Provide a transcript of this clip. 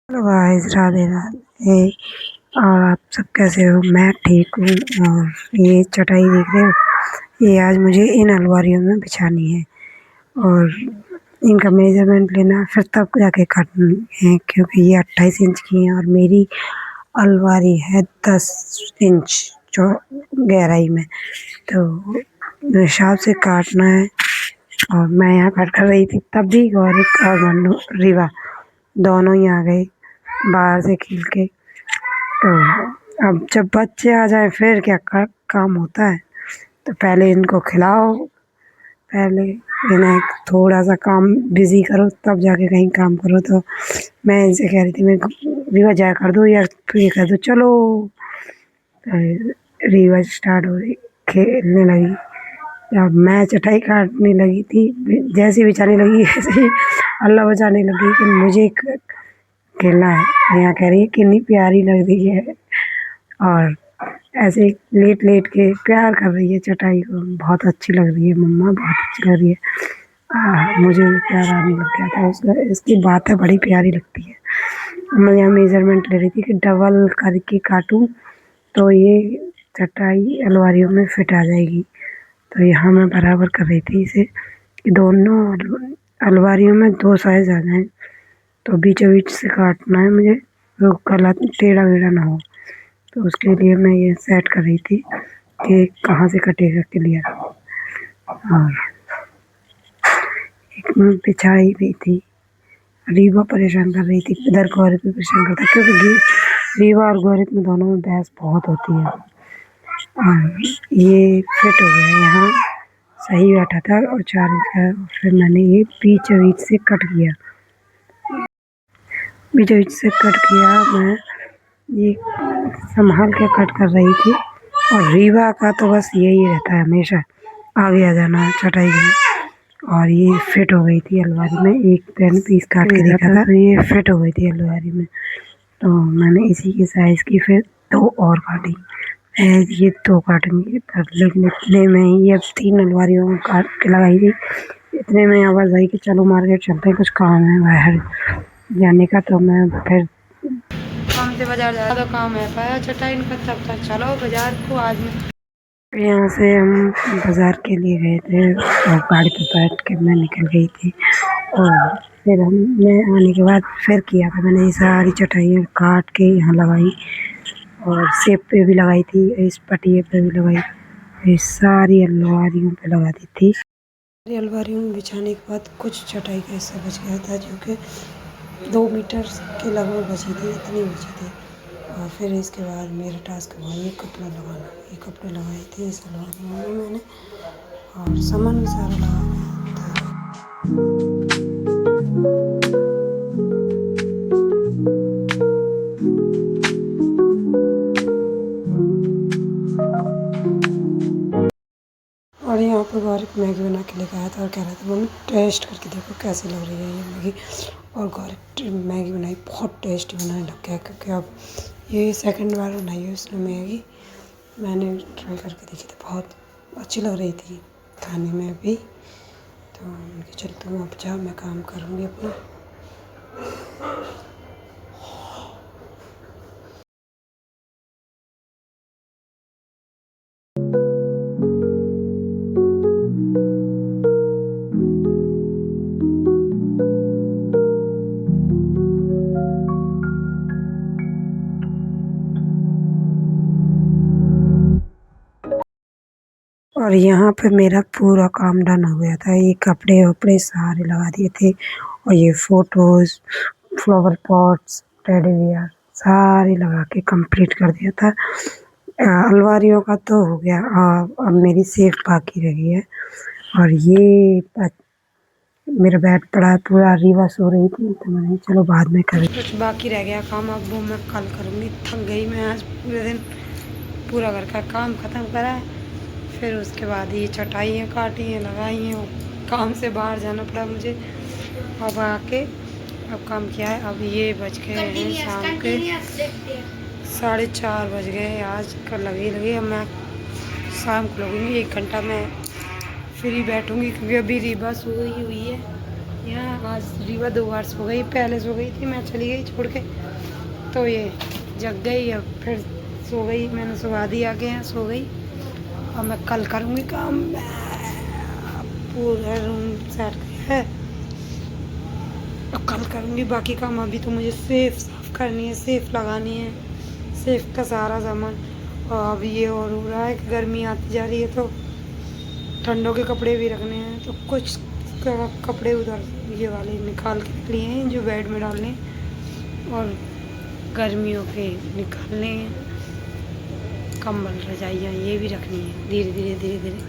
Hello guys, Radhe Radhe. और आप सब कैसे हो? मैं ठीक हूँ। और ये चटाई देख रहे हो, ये आज मुझे इन अलमारियों में बिछानी है और इनका मेजरमेंट लेना फिर तब जाके काटनी है, क्योंकि ये 28 इंच की हैं और मेरी अलमारी है 10 इंच गहराई में। तो हिसाब से काटना है। और मैं यहाँ कट कर रही थी, तब भी गौरिक और मन्नू रीवा दोनों ही आ गए बाहर से खेल के। तो अब जब बच्चे आ जाए फिर क्या काम होता है। तो पहले इनको खिलाओ, पहले इन्हें थोड़ा सा काम बिजी करो, तब जाके कहीं काम करो। तो मैं इनसे कह रही थी, मैं रीवा जाया कर दो या फिर ये कर दो, चलो। तो रीवा स्टार्ट हो रही, खेलने लगी। अब मैं चटाई काटने लगी थी, जैसे ही बिछाने लगी ऐसे ही अल्लाह बचाने लगी कि मुझे खेलना है। यहाँ कह रही है कितनी प्यारी लग रही है और ऐसे लेट लेट के प्यार कर रही है चटाई को। बहुत अच्छी लग रही है मम्मा, बहुत अच्छी लग रही है। मुझे भी प्यार आने लग गया था उसका, इसकी बातें बड़ी प्यारी लगती है। मैं यहाँ मेजरमेंट ले रही थी कि डबल करके काटूं तो ये चटाई अलमारियों में फिट आ जाएगी। तो यहाँ मैं बराबर कर रही थी इसे कि दोनों अलमारियों में 2 साइज आ जाएं। तो बीचों बीच से काटना है मुझे, तो गलत टेढ़ा वेढ़ा ना हो। तो उसके लिए मैं ये सेट कर रही थी कि कहाँ से कटेगा क्लियर। और एक मैं बिछाई रही थी, रीवा परेशान कर रही थी, इधर गौरित भी परेशान करता, क्योंकि रीवा और गौरित में दोनों में बहस बहुत होती है। और ये फिट हो गया यहाँ, सही बैठा था और 4 इंच का। फिर मैंने ये बीचों बीच से कट किया, बीचों बीच से कट किया। मैं ये संभाल के कट कर रही थी। और रीवा का तो बस यही रहता है, हमेशा आगे आ जाना चटाई में। और ये फिट हो गई थी अलमारी में, एक पेन पीस काट के देखा था तो ये फिट हो गई थी अलमारी में। तो मैंने इसी के साइज़ की फिर 2 और काटी। ये 2 काटूंगी पर, लेकिन इतने में ही अब 3 अलमारियों में काट के लगाई थी। इतने में आवाज़ आई कि चलो मार्केट चलते हैं, कुछ काम है बाहर जाने का। तो मैं फिर काम से बाजार ज़्यादा काम है पाया चटाई का, तब तक चलो बाजार को। आज में यहाँ से हम बाज़ार के लिए गए थे और गाड़ी पे बैठ के मैं निकल गई थी। और फिर मैं आने के बाद फिर किया था, मैंने ये सारी चटाइयाँ काट के यहाँ लगाई और सेब पे भी लगाई थी, इस पटिए पे भी लगाई, ये सारी अलमारियों पे लगा दी थी। सारी अलमारियों में बिछाने के बाद कुछ चटाई का हिस्सा बच गया था, जो कि 2 मीटर के लगभग बची थी, इतनी बची थी। और फिर इसके बाद मेरा टास्क हुआ ये कपड़ा लगाना। ये कपड़े लगाए थे इस अलमारी में मैंने, और सामान भी सारा लगा था। और यहाँ पर गौरिक मैगी बना के लेकर आया था और कह रहा था मम्मी टेस्ट करके देखो कैसी लग रही है ये मैगी। और गौरिक मैगी बनाई, बहुत टेस्टी बनाने लग गया, क्योंकि अब ये सेकंड बार बनाई है उसने मैगी। मैंने ट्राई करके देखी थी, बहुत अच्छी लग रही थी खाने में भी। तो उनके चलते हूँ, अब जा मैं काम करूँगी अपना। और यहाँ पे मेरा पूरा काम डन हो गया था। ये कपड़े वपड़े सारे लगा दिए थे और ये photos, flower pots, teddy bear सारे लगा के कंप्लीट कर दिया था। अलमारियों का तो हो गया, अब मेरी सेफ बाकी रह गई है। और ये मेरा बेड पड़ा है पूरा, रीवा सो रही थी तो मैंने चलो बाद में करें। कुछ बाकी रह गया काम, अब वो मैं कल करूँगी। थक गई मैं आज पूरे दिन, पूरा घर का काम ख़त्म करा है। फिर उसके बाद ये चटाइयाँ काटी हैं, लगाई हैं, काम से बाहर जाना पड़ा मुझे। अब आके अब काम किया है। अब ये बज गए हैं शाम के 4:30 बज गए आज का, लगी। अब मैं शाम को लगूँगी, 1 घंटा मैं फ्री बैठूँगी, क्योंकि अभी रीबा सोई हुई है। यहाँ आज रीवा 2 बार सो गई, पहले सो गई थी, मैं चली गई छोड़ के, तो ये जग गई, अब फिर सो गई, मैंने सुबह दिया के यहाँ सो गई। और मैं कल करूँगी काम, पूरा रूम सेट है, अब कल करूँगी बाकी काम। अभी तो मुझे सेफ साफ करनी है, सेफ लगानी है, सेफ का सारा सामान। और अब ये और हो रहा है कि गर्मी आती जा रही है तो ठंडों के कपड़े भी रखने हैं, तो कुछ कपड़े उधर ये वाले निकाल के रख लिए हैं जो बेड में डालने, और गर्मियों के निकालने हैं। कंबल रजाइयाँ ये भी रखनी है, धीरे धीरे धीरे धीरे